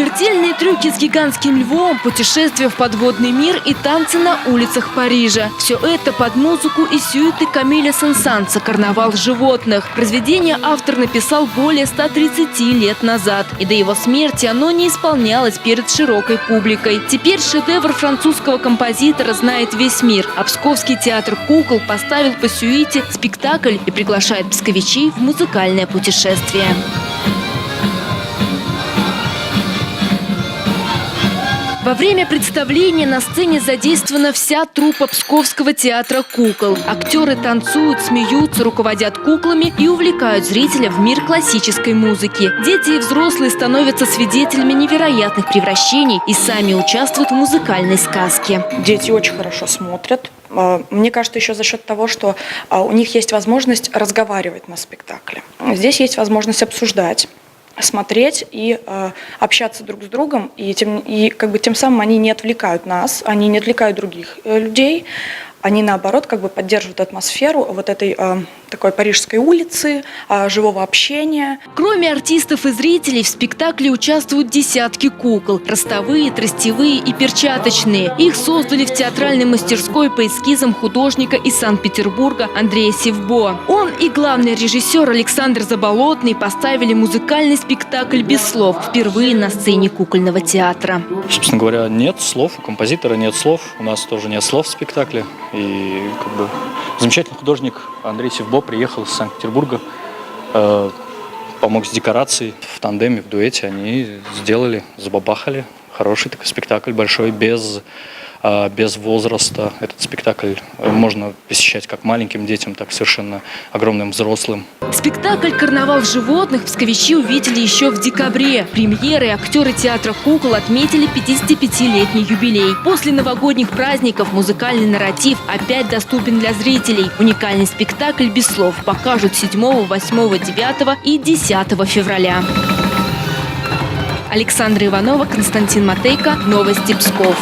Смертельные трюки с гигантским львом, путешествия в подводный мир и танцы на улицах Парижа. Все это под музыку и сюиты Камиля Сен-Санса «Карнавал животных». Произведение автор написал более 130 лет назад. И до его смерти оно не исполнялось перед широкой публикой. Теперь шедевр французского композитора знает весь мир. А Псковский театр кукол поставил по сюите спектакль и приглашает псковичей в музыкальное путешествие. Во время представления на сцене задействована вся труппа Псковского театра кукол. Актеры танцуют, смеются, руководят куклами и увлекают зрителя в мир классической музыки. Дети и взрослые становятся свидетелями невероятных превращений и сами участвуют в музыкальной сказке. Дети очень хорошо смотрят. Мне кажется, еще за счет того, что у них есть возможность разговаривать на спектакле. Здесь есть возможность обсуждать, смотреть и общаться друг с другом, и тем самым они не отвлекают нас, они не отвлекают других людей, они наоборот поддерживают атмосферу вот этой такой парижской улицы, живого общения. Кроме артистов и зрителей в спектакле участвуют десятки кукол – ростовые, тростевые и перчаточные. Их создали в театральной мастерской по эскизам художника из Санкт-Петербурга Андрея Севбо. Он и главный режиссер Александр Заболотный поставили музыкальный спектакль без слов впервые на сцене кукольного театра. Собственно говоря, нет слов, у композитора нет слов, у нас тоже нет слов в спектакле. И замечательный художник Андрей Севбо приехал из Санкт-Петербурга, помог с декорацией в тандеме, в дуэте. Они сделали, забабахали хороший такой спектакль, большой, без возраста. Этот спектакль можно посещать как маленьким детям, так и совершенно огромным взрослым. Спектакль «Карнавал животных» псковичи увидели еще в декабре. Премьеры и актеры театра кукол отметили 55-летний юбилей. После новогодних праздников музыкальный нарратив опять доступен для зрителей. Уникальный спектакль без слов покажут 7, 8, 9 и 10 февраля. Александра Иванова, Константин Матейко. Новости Псков.